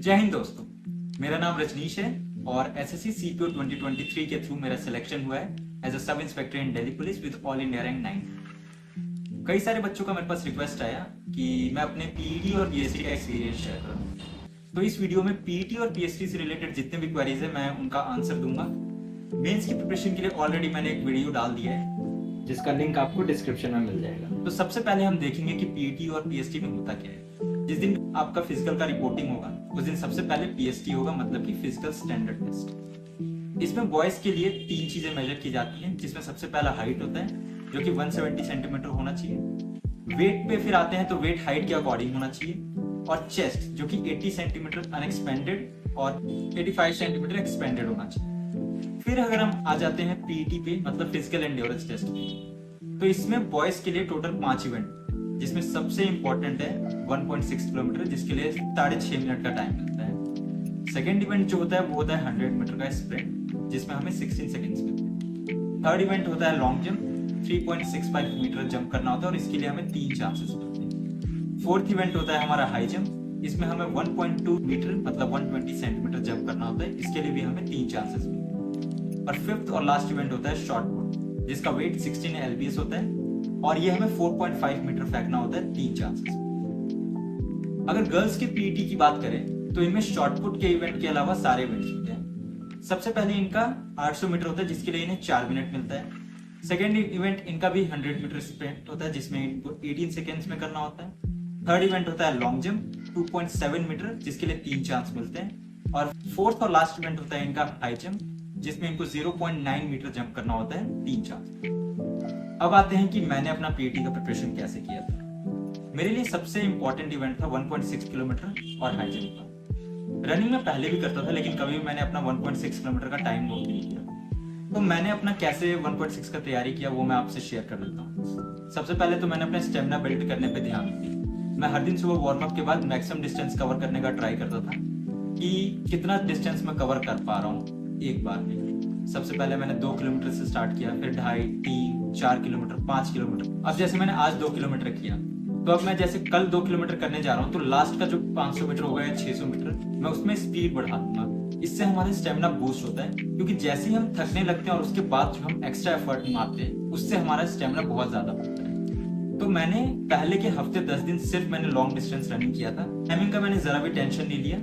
जय हिंद दोस्तों, मेरा नाम रजनीश है और एसएससी सीपीओ 2023 के थ्रू मेरा सिलेक्शन हुआ है as a sub inspector in Delhi police with all India rank 9। कई सारे बच्चों का मेरे पास रिक्वेस्ट आया कि मैं अपने पीईटी और पीएसटी का एक्सपीरियंस शेयर करूं। तो इस वीडियो में पीईटी और पीएसटी से रिलेटेड जितने भी क्वेरीज है मैं उनका आंसर दूंगा। मेंस की प्रिपरेशन के लिए ऑलरेडी मैंने एक वीडियो डाल दिया है जिसका लिंक आपको डिस्क्रिप्शन में मिल जाएगा। तो सबसे पहले हम देखेंगे कि पीईटी और पीएसटी में होता क्या है। जिस दिन आपका फिजिकल का रिपोर्टिंग होगा उस दिन सबसे पहले पीएसटी होगा, मतलब कि फिजिकल स्टैंडर्ड टेस्ट। इसमें बॉयज के लिए 3 चीजें मेजर की जाती हैं, जिसमें सबसे पहला हाइट होता है जो कि 170 सेंटीमीटर होना चाहिए। वेट पे फिर आते हैं तो वेट हाइट के अकॉर्डिंग होना चाहिए, और चेस्ट जो कि 80 सेंटीमीटर अनएक्सपेंडेड और 85 सेंटीमीटर एक्सपेंडेड होना चाहिए। फिर अगर हम आ जाते हैं पीईटी पे, मतलब फिजिकल एंड्योरेंस टेस्ट पे, तो इसमें बॉयज के लिए टोटल 5 इवेंट, जिसमें सबसे इंपॉर्टेंट है 1.6 किलोमीटर, जिसके लिए 6.5 मिनट का टाइम मिलता है। सेकेंड इवेंट जो होता है वो होता है 100 मीटर का स्प्रिंट, जिसमें हमें 16 सेकेंड्स मिलते हैं। थर्ड इवेंट होता है लॉन्ग जंप, 3.65 मीटर जंप करना होता है और इसके लिए हमें 3 चांसेस मिलते हैं। फोर्थ इवेंट होता है हमारा हाई जंप, इसमें हमें 1.2 मीटर मतलब 120 सेंटीमीटर जंप करना होता है, इसके लिए भी हमें 3 चांसेस मिलते हैं। और फिफ्थ और लास्ट इवेंट होता है शॉर्ट पुट, जिसका वेट 16 एलबीएस होता है और ये हमें 4.5 मीटर फेंकना होता है 3 चांसेस। अगर गर्ल्स के पीईटी की बात करें तो इनमें शॉर्ट पुट के इवेंट के अलावा सारे इवेंट्स होते हैं। सबसे पहले इनका 800 मीटर होता है, जिसके लिए इन्हें 4 मिनट मिलता है। सेकेंड इवेंट इनका भी 100 मीटर स्प्रिंट होता है, जिसमें इनको 18 सेकेंड्स में करना होता है। थर्ड इवेंट होता है लॉन्ग जंप, 2.7 मीटर, जिसके लिए 3 चांस मिलते हैं। और फोर्थ और लास्ट इवेंट होता है इनका हाई जंप, जिसमें इनको 0.9 मीटर जंप करना होता है, 3 चांस। अब आते हैं कि मैंने अपना पीईटी का प्रिपरेशन कैसे किया था। मेरे लिए सबसे इंपॉर्टेंट इवेंट था 1.6 किलोमीटर और हाई जंप का। रनिंग में पहले भी करता था, लेकिन कभी भी मैंने अपना 1.6 किलोमीटर का टाइम नोट नहीं किया। तो मैंने अपना कैसे 1.6 का तैयारी किया वो मैं आपसे शेयर कर देता हूँ। सबसे पहले तो मैंने अपना स्टेमिना बिल्ड करने पे ध्यान दिया। मैं हर दिन सुबह वार्म अप के बाद मैक्सिमम डिस्टेंस कवर करने का ट्राई करता था कि कितना डिस्टेंस मैं कवर कर पा रहा हूँ एक बार में। सबसे पहले मैंने 2 किलोमीटर से स्टार्ट किया, फिर 2.5, 3, 4 किलोमीटर, 5 किलोमीटर। अब जैसे मैंने आज 2 किलोमीटर किया, तो अब मैं जैसे कल 2 किलोमीटर करने जा रहा हूँ, तो लास्ट का जो 500 मीटर होगा या 600 मीटर मैं उसमें स्पीड बढ़ा दूंगा। इससे हमारा स्टेमिना बूस्ट होता है, क्योंकि जैसे ही हम थकने लगते हैं और उसके बाद जो हम एक्स्ट्रा एफर्ट मारते हैं उससे हमारा स्टेमिना बहुत ज्यादा होता है। तो मैंने पहले के हफ्ते 10 दिन सिर्फ मैंने लॉन्ग डिस्टेंस रनिंग किया था। टाइमिंग का मैंने जरा भी टेंशन नहीं लिया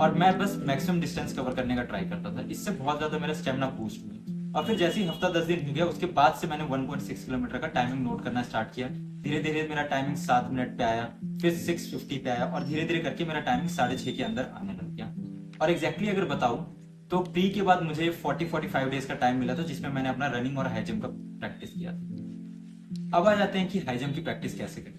और मैं बस मैक्सिमम डिस्टेंस कवर करने का ट्राई करता था। इससे बहुत ज्यादा मेरा स्टेमिना बूस्ट हुआ। और फिर जैसे ही हफ्ता 10 दिन हो गया, उसके बाद से मैंने 1.6 किलोमीटर का टाइमिंग नोट करना स्टार्ट किया। धीरे धीरे मेरा टाइमिंग 7 मिनट पे आया, फिर 6:50 पे आया और धीरे धीरे करके मेरा टाइमिंग 6:30 के अंदर आने लग गया। और एग्जैक्टली अगर बताऊं तो प्री के बाद मुझे 40-45 डेज का टाइम मिला था, जिसमें मैंने अपना रनिंग और हाई जंप का प्रैक्टिस किया था। अब आ जाते हैं कि हाई जंप की प्रैक्टिस कैसे करें।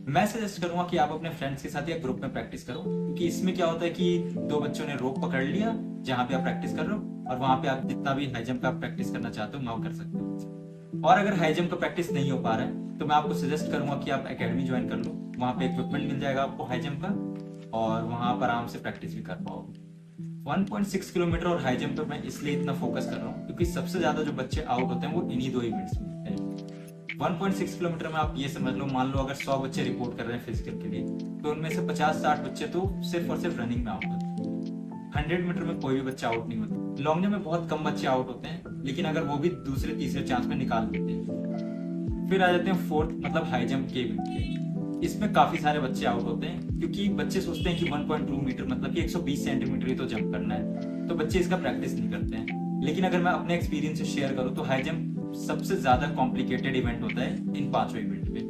मैं सजेस्ट करूंगा कि आप अपने फ्रेंड्स के साथ या ग्रुप में प्रैक्टिस करो, क्योंकि इसमें क्या होता है कि 2 बच्चों ने रोप पकड़ लिया जहां पे आप प्रैक्टिस कर रहे हो, और वहां पे आप जितना भी हाई जंप का प्रैक्टिस करना चाहते हो वो कर सकते हो। और अगर हाई जंप का प्रैक्टिस नहीं हो पा रहा है तो मैं आपको सजेस्ट करूंगा कि आप एकेडमी ज्वाइन कर लो। वहां पे इक्विपमेंट मिल जाएगा आपको हाई जंप का, और वहां पर आराम से प्रैक्टिस भी कर पाओगे। 1.6 किलोमीटर और हाई जंप पे मैं इसलिए इतना फोकस कर रहा हूँ क्योंकि सबसे ज्यादा जो बच्चे आउट होते हैं वो इन्हीं 2 इवेंट्स में है। 1.6 किलोमीटर में आप ये समझ लो, मान लो अगर 100 बच्चे रिपोर्ट कर रहे हैं फिजिकल के लिए, तो उनमें से 50-60 बच्चे तो सिर्फ और सिर्फ रनिंग में आउट होते हैं। 100 मीटर में कोई भी बच्चा आउट नहीं होता। लॉन्ग जंप में बहुत कम बच्चे आउट होते हैं, लेकिन अगर वो भी दूसरे तीसरे चांस में निकाल लेते हैं। फिर आ जाते हैं फोर्थ मतलब हाई जंप के इवेंट के। इसमें काफी सारे बच्चे आउट होते हैं, क्योंकि बच्चे सोचते हैं कि 1.2 मीटर मतलब कि 120 सेंटीमीटर ही तो जंप करना है, तो बच्चे इसका प्रैक्टिस नहीं करते हैं। लेकिन अगर मैं अपने एक्सपीरियंस से शेयर करूं तो हाई जंप सबसे ज्यादा कॉम्प्लिकेटेड इवेंट होता है इन 5 इवेंट में।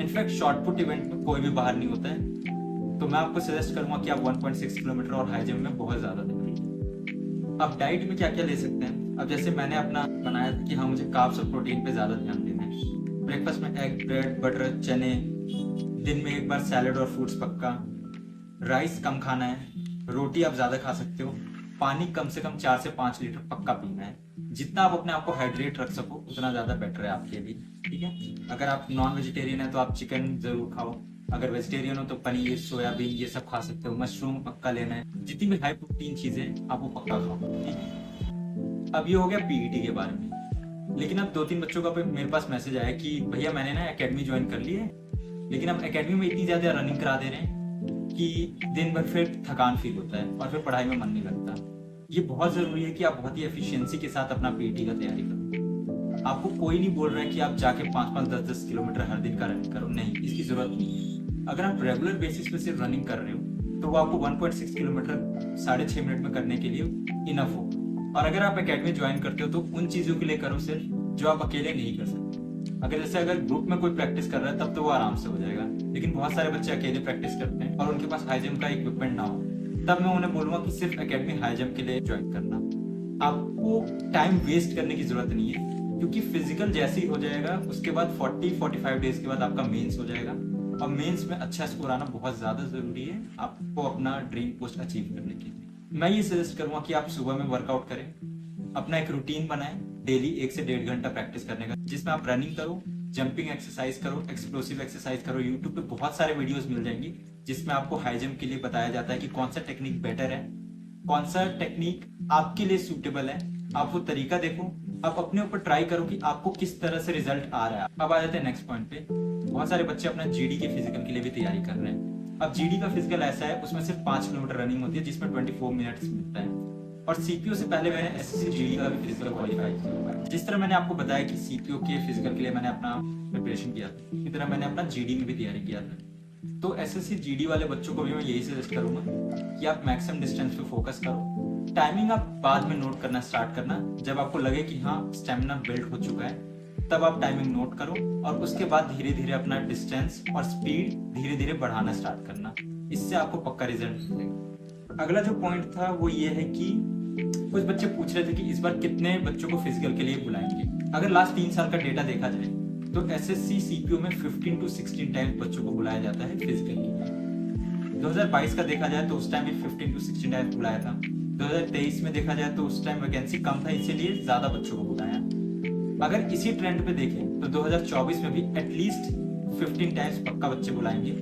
इनफैक्ट शॉर्ट पुट इवेंट में कोई भी बाहर नहीं होता है, तो मैं आपको सजेस्ट करूंगा कि आप 1.6 किलोमीटर और हाई जंप में बहुत ज्यादा ध्यान। अब डाइट में क्या क्या ले सकते हैं। अब जैसे मैंने अपना बनाया था कि हाँ मुझे कार्ब्स और प्रोटीन पे ज्यादा ध्यान देना है। ब्रेकफास्ट में एग, ब्रेड, बटर, चने, दिन में 1 बार सैलड और फ्रूट्स पक्का, राइस कम खाना है, रोटी आप ज्यादा खा सकते हो, पानी कम से कम 4 से 5 लीटर पक्का पीना है। जितना आप अपने आप को हाइड्रेट रख सको उतना ज्यादा बेटर है आपके लिए, ठीक है। अगर आप नॉन वेजिटेरियन है तो आप चिकन जरूर खाओ, अगर वेजिटेरियन हो तो पनीर, सोयाबीन ये सब खा सकते हो। मशरूम पक्का लेना है, जितनी भी हाई प्रोटीन चीजें आप वो पक्का खाओ, ठीक है। अब ये हो गया पीईटी के बारे में। लेकिन अब 2-3 बच्चों का मेरे पास मैसेज आया कि भैया मैंने ना एकेडमी ज्वाइन कर ली है, लेकिन अब एकेडमी में इतनी ज्यादा रनिंग करा दे रहे हैं कि दिन भर फिर थकान फील होता है और फिर पढ़ाई में मन नहीं लगता। ये बहुत ज़रूरी है कि आप बहुत ही एफिशिएंसी के साथ अपना पीटी का तैयारी करो। आपको कोई नहीं बोल रहा है कि आप जाके 5-5, 10-10 किलोमीटर हर दिन का रनिंग करो, नहीं, इसकी ज़रूरत नहीं है। अगर आप रेगुलर बेसिस पे सिर्फ रनिंग कर रहे हो तो वो आपको 1.6 किलोमीटर 6.5 मिनट में करने के लिए इनफ होगा। और अगर आप एकेडमी ज्वाइन करते हो तो उन चीज़ों के लिए करो सिर्फ जो आप अकेले नहीं कर सकते। अगर ग्रुप में कोई प्रैक्टिस कर रहा है तब तो वो आराम से हो जाएगा, लेकिन बहुत सारे बच्चे अकेले प्रैक्टिस करते हैं और उनके पास हाई जंप का इक्विपमेंट ना हो, तब मैं उन्हें बोलूंगा कि सिर्फ एकेडमी हाई जंप के लिए ज्वाइन करना। आपको टाइम वेस्ट करने की जरूरत नहीं है, क्योंकि फिजिकल जैसे ही हो जाएगा उसके बाद 40-45 डेज के बाद आपका मेंस हो जाएगा, और मेंस में अच्छा स्कोर आना बहुत ज्यादा जरूरी है आपको अपना ड्रीम पोस्ट अचीव करने के लिए। मैं ये सजेस्ट करूंगा कि आप सुबह में वर्कआउट करें, अपना एक रूटीन बनाएं, डेली 1 से 1.5 घंटा प्रैक्टिस करने का, जिसमें आप रनिंग करो, जंपिंग एक्सरसाइज करो, एक्सप्लोसिव एक्सरसाइज करो। यूट्यूब पे बहुत सारे वीडियोस मिल जाएंगी जिसमें आपको हाई जंप के लिए बताया जाता है कि कौन सा टेक्निक बेटर है, कौन सा टेक्निक आपके लिए सूटेबल है। आप वो तरीका देखो, आप अपने ऊपर ट्राई करो कि आपको किस तरह से रिजल्ट आ रहा है। अब आ जाते हैं नेक्स्ट पॉइंट पे। बहुत सारे बच्चे अपना जीडी के फिजिकल के लिए भी तैयारी कर रहे हैं। अब जीडी का फिजिकल ऐसा है, उसमें सिर्फ 5 किलोमीटर रनिंग होती है जिसमें 24 मिनट्स मिलता है, और सीपीओ से पहले मैंने एसएससी जीडी का भी फिजिकल क्वालिफाई किया हुआ है। जिस तरह मैंने आपको बताया कि सीपीओ के फिजिकल के लिए मैंने अपना प्रिपरेशन किया था, इसी तरह मैंने अपना जीडी में भी तैयारी किया था। तो एसएससी जीडी वाले बच्चों को भी मैं यही सजेस्ट करूंगा कि आप मैक्सिमम डिस्टेंस पे फोकस करो। टाइमिंग आप बाद में नोट करना स्टार्ट करना, जब आपको लगे कि हाँ स्टेमिना बिल्ड हो चुका है तब आप टाइमिंग नोट करो, और उसके बाद धीरे धीरे अपना डिस्टेंस और स्पीड धीरे धीरे बढ़ाना स्टार्ट करना। इससे आपको पक्का रिजल्ट मिलेगा। अगला जो पॉइंट था वो ये है कि कुछ बच्चे पूछ रहे थे कि इस बार कितने बच्चों को फिजिकल के लिए बुलाएंगे। अगर लास्ट 3 साल का डेटा देखा जाए तो एसएससी सीपीओ में 15 to 16 टाइम्स बच्चों को बुलाया जाता है फिजिकल के लिए। 2022 का देखा जाए तो उस टाइम भी 15 to 16 टाइम्स बुलाया था। 2023 में देखा जाए तो उस टाइम वैकेंसी कम था, इसीलिए ज्यादा बच्चों को बुलाया। अगर इसी ट्रेंड पे देखें तो 2024 में भी एटलीस्ट 15 टाइम्स पक्का बच्चे बुलाएंगे।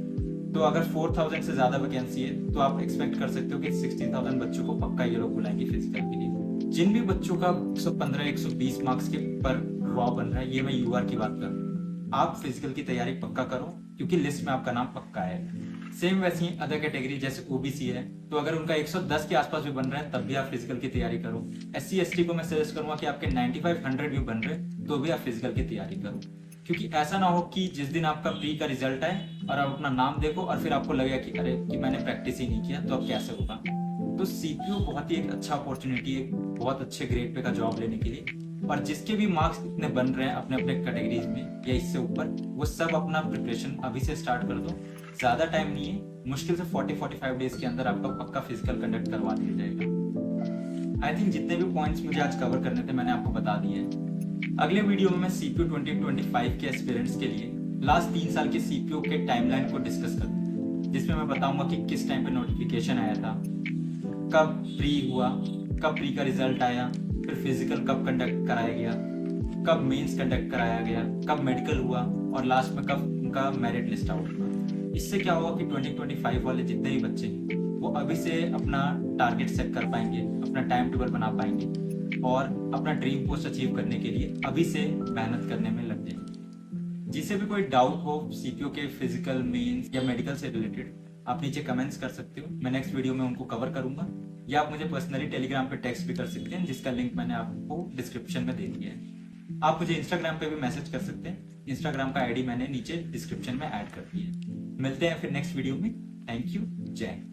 तो अगर 4000 से ज्यादा वैकेंसी है तो आप एक्सपेक्ट कर सकते हो कि 16,000 बच्चों को पक्का ये लोग बुलाएंगे फिजिकल के लिए। जिन भी बच्चों का 115-120 मार्क्स के पर ड्रॉ बन रहा है, ये मैं यूआर की बात कर रहा हूँ, आप फिजिकल की तैयारी पक्का करो, क्योंकि लिस्ट में आपका नाम पक्का है। सेम वैसे ही अदर कैटेगरी जैसे ओबीसी है, तो अगर उनका 110 के आसपास भी बन रहा है तब भी आप फिजिकल की तैयारी करो। एससी एसटी को मैं सजेस्ट करूंगा कि आपके 95-100 भी बन रहे तो भी आप फिजिकल की तैयारी करो, क्योंकि ऐसा ना हो कि जिस दिन आपका प्री का रिजल्ट आए और आप अपना नाम देखो और फिर आपको लगेगा कि अरे कि मैंने प्रैक्टिस ही नहीं किया, तो अब कैसे होगा। तो सीपीओ बहुत ही एक अच्छा अपॉर्चुनिटी है बहुत अच्छे ग्रेड पे का जॉब लेने के लिए, और जिसके भी मार्क्स इतने बन रहे हैं अपने अपने कैटेगरीज में या इससे ऊपर, वो सब अपना प्रिपरेशन अभी से स्टार्ट कर दो। ज्यादा टाइम नहीं है, मुश्किल से 40-45 डेज के अंदर आपका पक्का फिजिकल कंडक्ट करवा दिया जाएगा। आई थिंक जितने भी पॉइंट्स मुझे आज कवर करने थे मैंने आपको बता दिए हैं। अगले वीडियो में मैं सीपीओ 2025 के एस्पिरेंट्स के लिए लास्ट 3 साल के सीपीओ के टाइमलाइन को डिस्कस करूंगा, जिसमें मैं बताऊंगा कि किस टाइम पे नोटिफिकेशन आया था, कब प्री हुआ, कब प्री का रिजल्ट आया, फिर फिजिकल कब कंडक्ट कराया गया, कब मेंस कंडक्ट कराया गया, कब मेडिकल हुआ, और लास्ट में कब उनका मेरिट लिस्ट आउट हुआ। इससे क्या होगा कि 2025 वाले जितने भी बच्चे हैं वो अभी से अपना टारगेट सेट कर पाएंगे, अपना टाइम टेबल बना पाएंगे, और अपना ड्रीम पोस्ट अचीव करने के लिए अभी से मेहनत करने में लग जाएंगे। जिसे भी कोई डाउट हो सीपीओ के फिजिकल, मेंस या मेडिकल से रिलेटेड, आप नीचे कमेंट्स कर सकते हो, मैं नेक्स्ट वीडियो में उनको कवर करूंगा, या आप मुझे पर्सनली टेलीग्राम पे टेक्स्ट भी कर सकते हैं, जिसका लिंक मैंने आपको डिस्क्रिप्शन में दे दिया है। आप मुझे इंस्टाग्राम पे भी मैसेज कर सकते हैं, इंस्टाग्राम का आईडी मैंने नीचे डिस्क्रिप्शन में ऐड कर दिया है। मिलते हैं फिर नेक्स्ट वीडियो में। थैंक यू, जय हिंद।